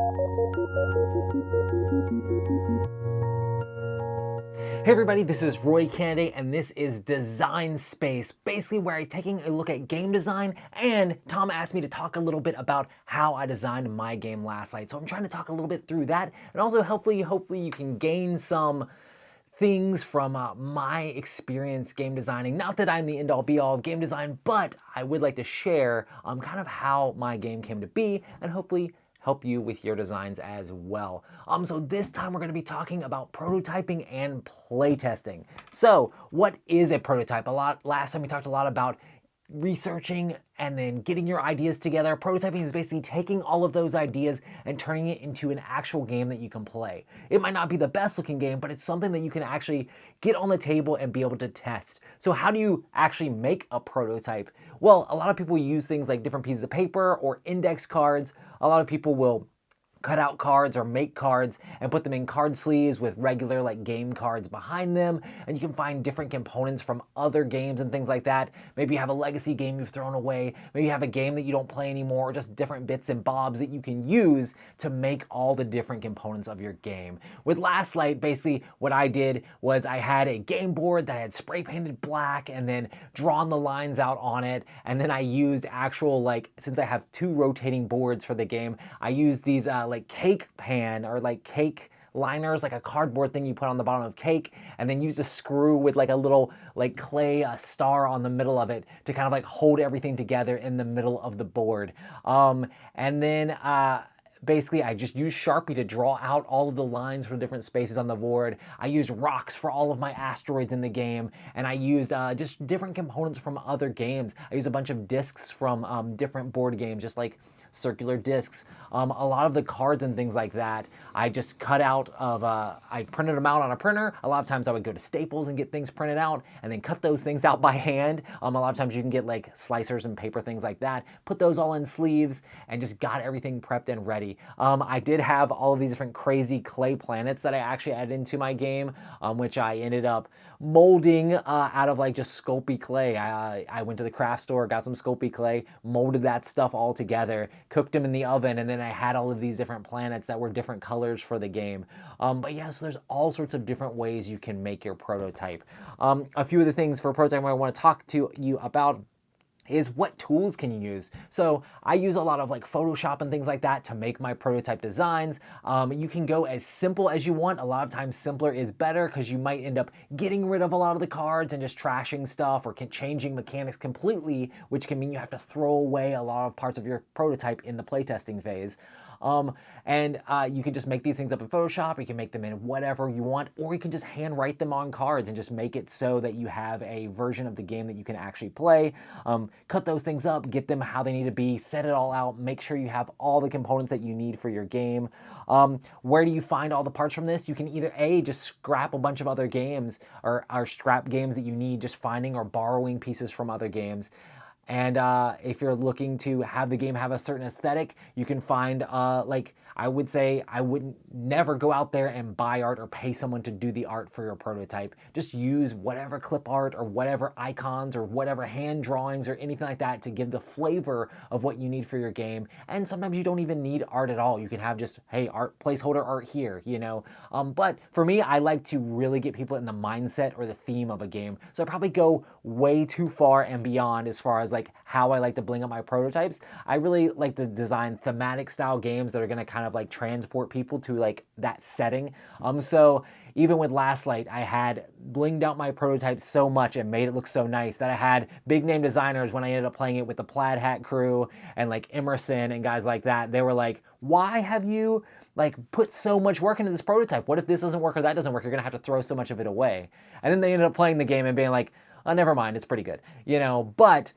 Hey everybody, this is Roy Cannaday, and this is Design Space, basically where I'm taking a look at game design, and Tom asked me to talk a little bit about how I designed my game last night. So I'm trying to talk a little bit through that, and also hopefully you can gain some things from my experience game designing. Not that I'm the end-all be-all of game design, but I would like to share kind of how my game came to be, and hopefully help you with your designs as well. So this time we're going to be talking about prototyping and playtesting. So what is a prototype? Last time we talked a lot about researching and then getting your ideas together. Prototyping is basically taking all of those ideas and turning it into an actual game that you can play. It might not be the best looking game, but it's something that you can actually get on the table and be able to test. So how do you actually make a prototype? Well, a lot of people use things like different pieces of paper or index cards. A lot of people will cut out cards or make cards and put them in card sleeves with regular like game cards behind them, and you can find different components from other games and things like that. Maybe you have a legacy game you've thrown away, maybe you have a game that you don't play anymore, or just different bits and bobs that you can use to make all the different components of your game. With Last Light, basically what I did was I had a game board that I had spray painted black and then drawn the lines out on it, and then I used actual, like, since I have two rotating boards for the game, I used these like cake pan or like cake liners, like a cardboard thing you put on the bottom of cake, and then use a screw with like a little like clay star on the middle of it to kind of like hold everything together in the middle of the board. And then basically I just used Sharpie to draw out all of the lines for different spaces on the board. I used rocks for all of my asteroids in the game, and I used just different components from other games. I used a bunch of discs from different board games, just like circular discs. A lot of the cards and things like that, I just cut out of, I printed them out on a printer. A lot of times I would go to Staples and get things printed out and then cut those things out by hand. A lot of times you can get like slicers and paper, things like that. Put those all in sleeves and just got everything prepped and ready. I did have all of these different crazy clay planets that I actually added into my game, which I ended up molding out of like just Sculpey clay. I went to the craft store, got some Sculpey clay, molded that stuff all together, cooked them in the oven, and then I had all of these different planets that were different colors for the game. But yeah, so there's all sorts of different ways you can make your prototype. A few of the things for a prototype I want to talk to you about is what tools can you use? So I use a lot of like Photoshop and things like that to make my prototype designs. You can go as simple as you want. A lot of times simpler is better because you might end up getting rid of a lot of the cards and just trashing stuff, or changing mechanics completely, which can mean you have to throw away a lot of parts of your prototype in the playtesting phase. You can just make these things up in Photoshop, you can make them in whatever you want, or you can just hand write them on cards and just make it so that you have a version of the game that you can actually play. Cut those things up, get them how they need to be, set it all out, make sure you have all the components that you need for your game. Where do you find all the parts from this? You can either just scrap a bunch of other games, or scrap games that you need, just finding or borrowing pieces from other games. And if you're looking to have the game have a certain aesthetic, you can find, like, I would say I wouldn't never go out there and buy art or pay someone to do the art for your prototype. Just use whatever clip art or whatever icons or whatever hand drawings or anything like that to give the flavor of what you need for your game. And sometimes you don't even need art at all. You can have just, hey, art, placeholder art here, you know. But for me, I like to really get people in the mindset or the theme of a game. So I probably go way too far and beyond as far as like how I like to bling up my prototypes. I really like to design thematic style games that are gonna kind of like transport people to like that setting. So even with Last Light, I had blinged out my prototype so much and made it look so nice that I had big name designers, when I ended up playing it with the Plaid Hat crew and like Emerson and guys like that, they were like, why have you like put so much work into this prototype? What if this doesn't work or that doesn't work? You're gonna have to throw so much of it away. And then they ended up playing the game and being like, oh, never mind, it's pretty good, you know. But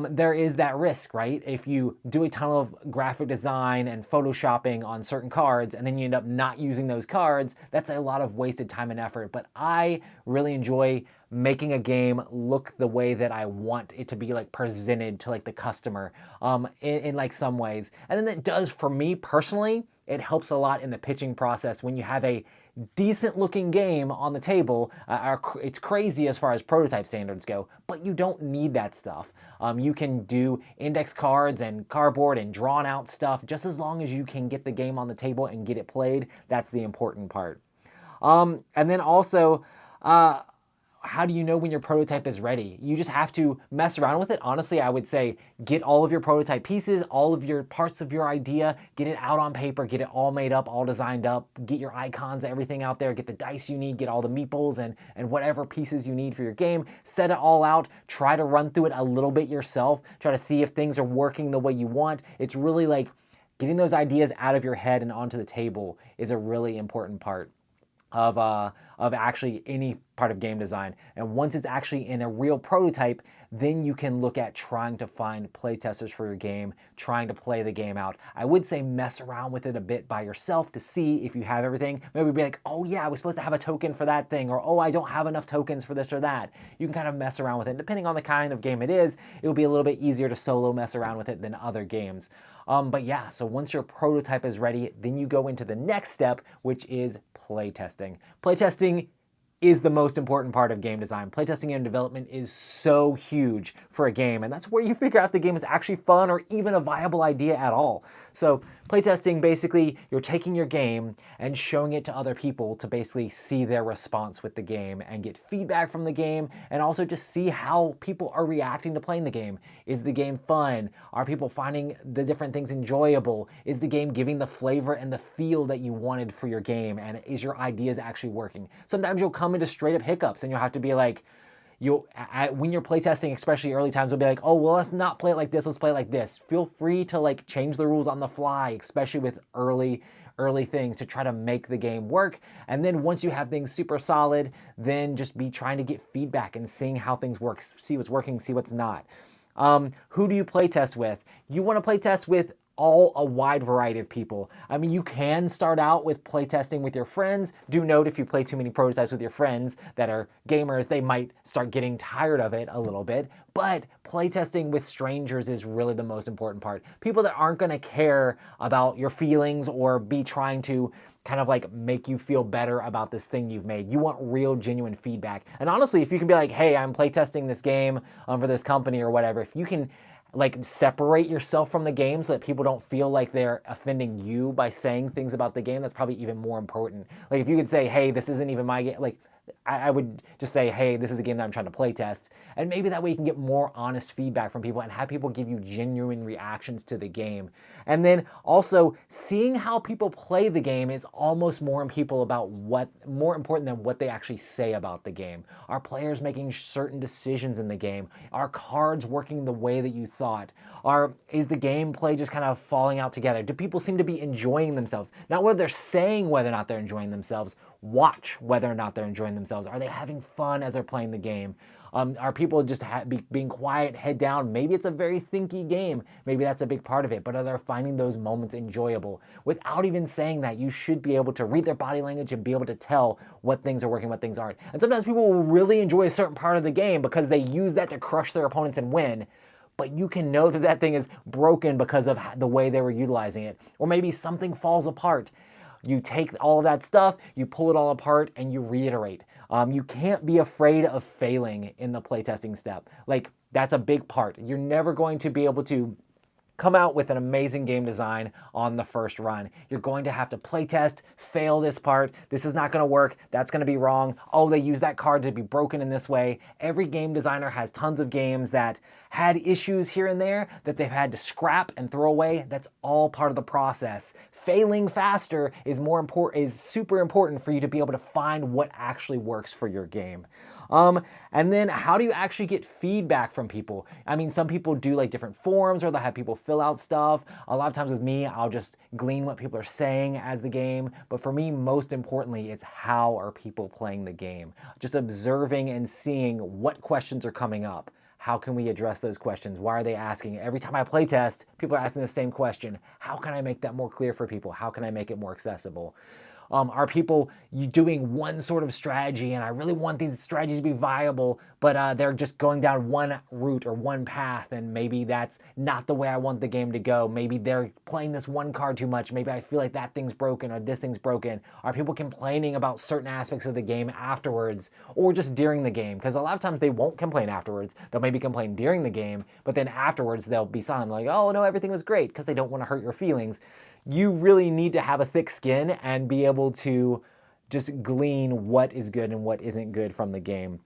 there is that risk, right? If you do a ton of graphic design and photoshopping on certain cards and then you end up not using those cards, that's a lot of wasted time and effort. But I really enjoy making a game look the way that I want it to be like presented to like the customer in like some ways. And then it does, for me personally, it helps a lot in the pitching process when you have a decent looking game on the table. It's crazy as far as prototype standards go, but you don't need that stuff. You can do index cards and cardboard and drawn out stuff, just as long as you can get the game on the table and get it played. That's the important part. And then also, how do you know when your prototype is ready? You just have to mess around with it. Honestly, I would say get all of your prototype pieces, all of your parts of your idea, get it out on paper, get it all made up, all designed up, get your icons, everything out there, get the dice you need, get all the meeples and whatever pieces you need for your game, set it all out, try to run through it a little bit yourself, try to see if things are working the way you want. It's really like getting those ideas out of your head and onto the table is a really important part of actually any part of game design. And once it's actually in a real prototype, then you can look at trying to find playtesters for your game, trying to play the game out. I would say mess around with it a bit by yourself to see if you have everything. Maybe be like, oh yeah, I was supposed to have a token for that thing, or oh, I don't have enough tokens for this or that. You can kind of mess around with it. Depending on the kind of game it is, it will be a little bit easier to solo mess around with it than other games. But yeah, so once your prototype is ready, then you go into the next step, which is playtesting. Playtesting is the most important part of game design. Playtesting and development is so huge for a game, and that's where you figure out if the game is actually fun or even a viable idea at all. So playtesting, basically, you're taking your game and showing it to other people to basically see their response with the game and get feedback from the game, and also just see how people are reacting to playing the game. Is the game fun? Are people finding the different things enjoyable? Is the game giving the flavor and the feel that you wanted for your game? And is your ideas actually working? Sometimes you'll come into straight up hiccups and you'll have to be like, when you're playtesting, especially early times, will be like, oh, well, let's not play it like this, let's play it like this. Feel free to like change the rules on the fly, especially with early things, to try to make the game work. And then once you have things super solid, then just be trying to get feedback and seeing how things work, see what's working, see what's not. Who do you playtest with? You want to playtest with a wide variety of people. I mean, you can start out with playtesting with your friends. Do note, if you play too many prototypes with your friends that are gamers, they might start getting tired of it a little bit. But playtesting with strangers is really the most important part. People that aren't going to care about your feelings or be trying to kind of like make you feel better about this thing you've made. You want real, genuine feedback. And honestly, if you can be like, hey, I'm playtesting this game for this company or whatever, if you can like separate yourself from the game so that people don't feel like they're offending you by saying things about the game, that's probably even more important. Like if you could say, hey, this isn't even my game, like I would just say, hey, this is a game that I'm trying to play test. And maybe that way you can get more honest feedback from people and have people give you genuine reactions to the game. And then also seeing how people play the game is almost more important than what they actually say about the game. Are players making certain decisions in the game? Are cards working the way that you thought? Is the gameplay just kind of falling out together? Do people seem to be enjoying themselves? Not whether they're saying whether or not they're enjoying themselves, watch whether or not they're enjoying themselves. Are they having fun as they're playing the game? Are people just being quiet, head down? Maybe it's a very thinky game. Maybe that's a big part of it, but are they finding those moments enjoyable? Without even saying that, you should be able to read their body language and be able to tell what things are working, what things aren't. And sometimes people will really enjoy a certain part of the game because they use that to crush their opponents and win. But you can know that that thing is broken because of the way they were utilizing it. Or maybe something falls apart. You take all of that stuff, you pull it all apart, and you reiterate. You can't be afraid of failing in the playtesting step. Like, that's a big part. You're never going to be able to come out with an amazing game design on the first run. You're going to have to playtest, fail this part, this is not going to work, that's going to be wrong, oh, they use that card to be broken in this way. Every game designer has tons of games that had issues here and there that they've had to scrap and throw away. That's all part of the process. Failing faster is super important for you to be able to find what actually works for your game. And then how do you actually get feedback from people? I mean, some people do like different forums where they'll have people fill out stuff. A lot of times with me, I'll just glean what people are saying as the game. But for me, most importantly, it's how are people playing the game? Just observing and seeing what questions are coming up. How can we address those questions? Why are they asking? Every time I play test, people are asking the same question. How can I make that more clear for people? How can I make it more accessible? Are people doing one sort of strategy, and I really want these strategies to be viable, but they're just going down one route or one path, and maybe that's not the way I want the game to go. Maybe they're playing this one card too much. Maybe I feel like that thing's broken or this thing's broken. Are people complaining about certain aspects of the game afterwards or just during the game? Because a lot of times they won't complain afterwards. They'll maybe complain during the game, but then afterwards they'll be silent like, oh no, everything was great, because they don't want to hurt your feelings. You really need to have a thick skin and be able to just glean what is good and what isn't good from the game.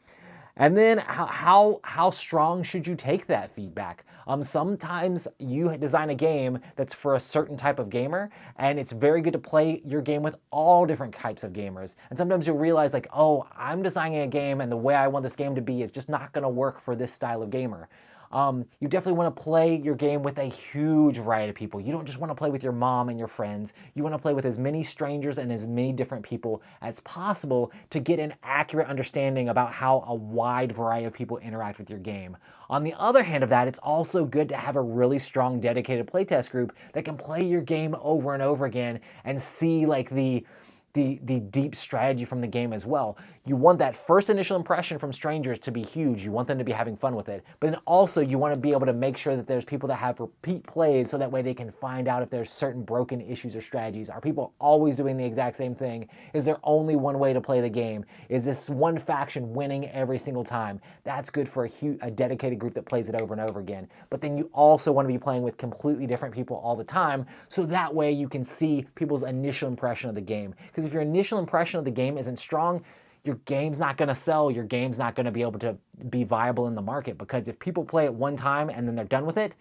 And then how strong should you take that feedback? Sometimes you design a game that's for a certain type of gamer, and it's very good to play your game with all different types of gamers. And sometimes you'll realize like, oh, I'm designing a game and the way I want this game to be is just not gonna work for this style of gamer. You definitely want to play your game with a huge variety of people. You don't just want to play with your mom and your friends. You want to play with as many strangers and as many different people as possible to get an accurate understanding about how a wide variety of people interact with your game. On the other hand of that, it's also good to have a really strong, dedicated playtest group that can play your game over and over again and see like the deep strategy from the game as well. You want that first initial impression from strangers to be huge. You want them to be having fun with it. But then also you want to be able to make sure that there's people that have repeat plays so that way they can find out if there's certain broken issues or strategies. Are people always doing the exact same thing? Is there only one way to play the game? Is this one faction winning every single time? That's good for a dedicated group that plays it over and over again. But then you also want to be playing with completely different people all the time, so that way you can see people's initial impression of the game. Because if your initial impression of the game isn't strong, your game's not going to sell, your game's not going to be able to be viable in the market, because if people play it one time and then they're done with it,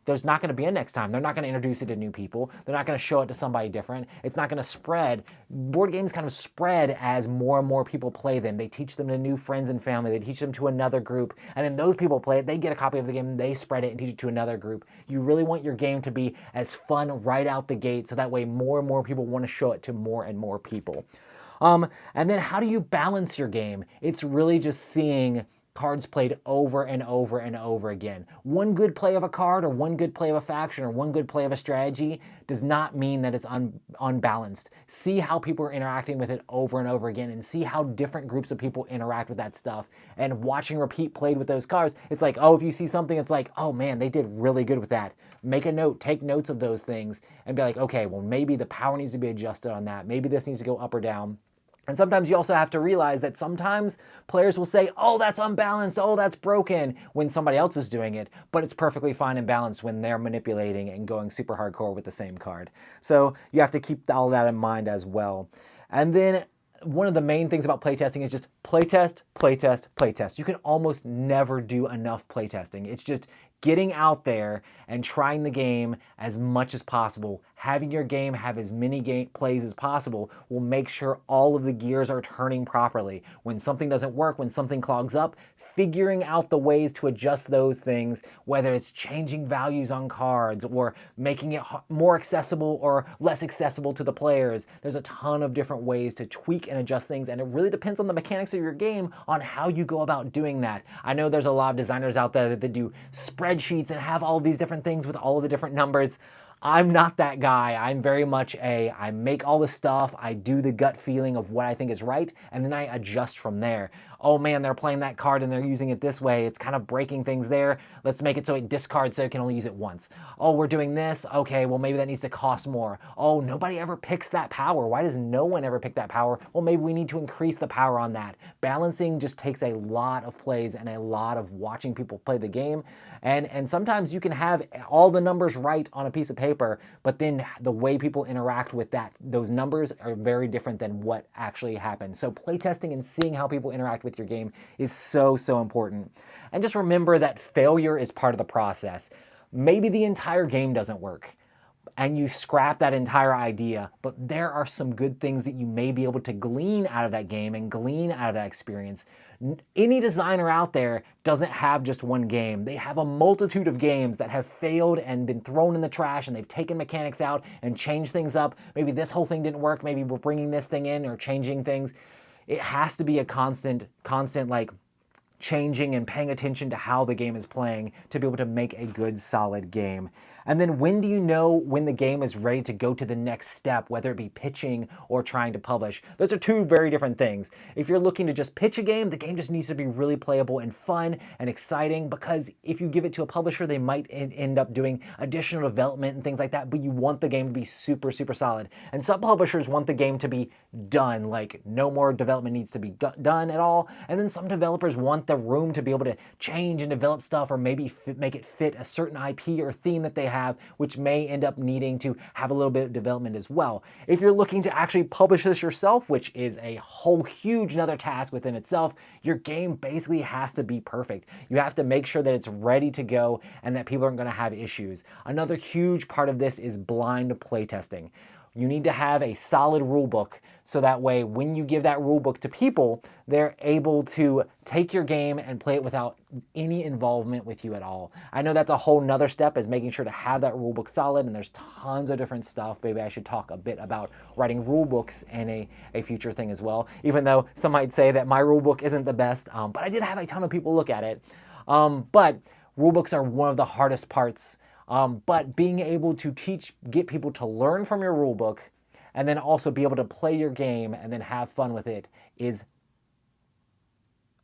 there's not going to be a next time. They're not going to introduce it to new people. They're not going to show it to somebody different. It's not going to spread. Board games kind of spread as more and more people play them. They teach them to new friends and family. They teach them to another group. And then those people play it. They get a copy of the game. And they spread it and teach it to another group. You really want your game to be as fun right out the gate, so that way more and more people want to show it to more and more people. And then how do you balance your game? It's really just seeing cards played over and over and over again. One good play of a card or one good play of a faction or one good play of a strategy does not mean that it's unbalanced. See how people are interacting with it over and over again, and see how different groups of people interact with that stuff. And watching repeat played with those cards, it's like, oh, if you see something, it's like, oh man, they did really good with that. Make a note, take notes of those things, and be like, okay, well maybe the power needs to be adjusted on that. Maybe this needs to go up or down. And sometimes you also have to realize that sometimes players will say, oh, that's unbalanced, oh, that's broken, when somebody else is doing it, but it's perfectly fine and balanced when they're manipulating and going super hardcore with the same card. So you have to keep all that in mind as well. And then one of the main things about playtesting is just playtest, playtest, playtest. You can almost never do enough playtesting. It's just getting out there and trying the game as much as possible. Having your game have as many game plays as possible will make sure all of the gears are turning properly. When something doesn't work, when something clogs up, figuring out the ways to adjust those things, whether it's changing values on cards or making it more accessible or less accessible to the players. There's a ton of different ways to tweak and adjust things, and it really depends on the mechanics of your game on how you go about doing that. I know there's a lot of designers out there that do spreadsheets and have all these different things with all of the different numbers. I'm not that guy. I'm very much I make all the stuff, I do the gut feeling of what I think is right, and then I adjust from there. Oh man, they're playing that card and they're using it this way. It's kind of breaking things there. Let's make it so it discards so it can only use it once. Oh, we're doing this. Okay, well maybe that needs to cost more. Oh, nobody ever picks that power. Why does no one ever pick that power? Well, maybe we need to increase the power on that. Balancing just takes a lot of plays and a lot of watching people play the game. And sometimes you can have all the numbers right on a piece of paper, but then the way people interact with those numbers are very different than what actually happens. So playtesting and seeing how people interact with your game is so, so important. And just remember that failure is part of the process. Maybe the entire game doesn't work and you scrap that entire idea, but there are some good things that you may be able to glean out of that game and glean out of that experience. Any designer out there doesn't have just one game. They have a multitude of games that have failed and been thrown in the trash, and they've taken mechanics out and changed things up. Maybe this whole thing didn't work. Maybe we're bringing this thing in or changing things. It has to be a constant like changing and paying attention to how the game is playing to be able to make a good, solid game. And then when do you know when the game is ready to go to the next step, whether it be pitching or trying to publish? Those are two very different things. If you're looking to just pitch a game, the game just needs to be really playable and fun and exciting, because if you give it to a publisher, they might end up doing additional development and things like that, but you want the game to be super, super solid. And some publishers want the game to be done, like no more development needs to be done at all. And then some developers want the room to be able to change and develop stuff, or maybe make it fit a certain IP or theme that they have, which may end up needing to have a little bit of development as well. If you're looking to actually publish this yourself, which is a whole huge another task within itself, your game basically has to be perfect. You have to make sure that it's ready to go and that people aren't going to have issues. Another huge part of this is blind playtesting. You need to have a solid rule book, so that way when you give that rule book to people, they're able to take your game and play it without any involvement with you at all. I know that's a whole nother step, is making sure to have that rule book solid, and there's tons of different stuff. Maybe I should talk a bit about writing rule books in a future thing as well, even though some might say that my rule book isn't the best, but I did have a ton of people look at it. But rule books are one of the hardest parts. But being able to get people to learn from your rulebook, and then also be able to play your game and then have fun with it, is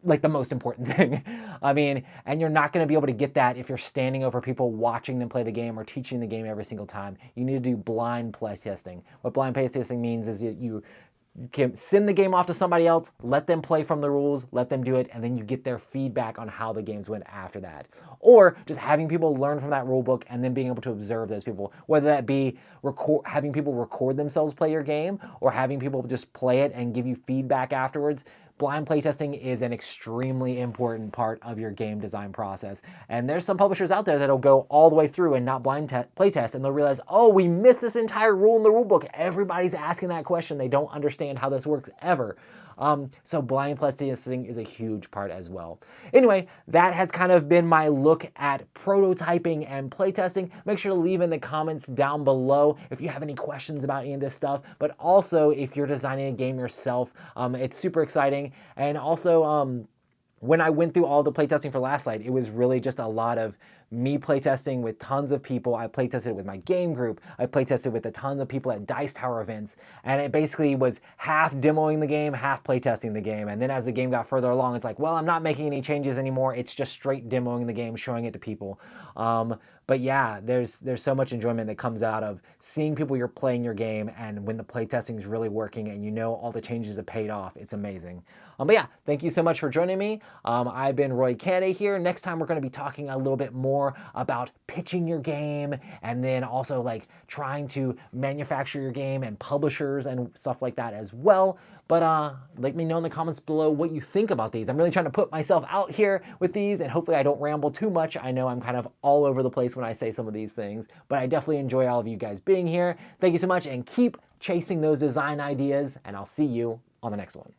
like the most important thing. I mean, and you're not going to be able to get that if you're standing over people watching them play the game or teaching the game every single time. You need to do blind play testing. What blind play testing means is that you can send the game off to somebody else, let them play from the rules, let them do it, and then you get their feedback on how the games went after that. Or just having people learn from that rule book and then being able to observe those people, whether that be having people record themselves play your game, or having people just play it and give you feedback afterwards. Blind playtesting is an extremely important part of your game design process. And there's some publishers out there that'll go all the way through and not blind playtest, and they'll realize, oh, we missed this entire rule in the rule book. Everybody's asking that question. They don't understand how this works ever. So blind playtesting is a huge part as well. Anyway, that has kind of been my look at prototyping and playtesting. Make sure to leave in the comments down below if you have any questions about any of this stuff, but also if you're designing a game yourself. It's super exciting. And also, when I went through all the playtesting for Last Light, it was really just a lot of me playtesting with tons of people. I playtested with my game group. I playtested with a ton of people at Dice Tower events. And it basically was half demoing the game, half playtesting the game. And then as the game got further along, it's like, well, I'm not making any changes anymore. It's just straight demoing the game, showing it to people. But yeah, there's so much enjoyment that comes out of seeing people you're playing your game, and when the playtesting is really working and you know all the changes have paid off, it's amazing. But yeah, thank you so much for joining me. I've been Roy Cannaday here. Next time we're going to be talking a little bit more about pitching your game, and then also like trying to manufacture your game and publishers and stuff like that as well. But let me know in the comments below what you think about these. I'm really trying to put myself out here with these, and hopefully I don't ramble too much. I know I'm kind of all over the place when I say some of these things, but I definitely enjoy all of you guys being here. Thank you so much, and keep chasing those design ideas, and I'll see you on the next one.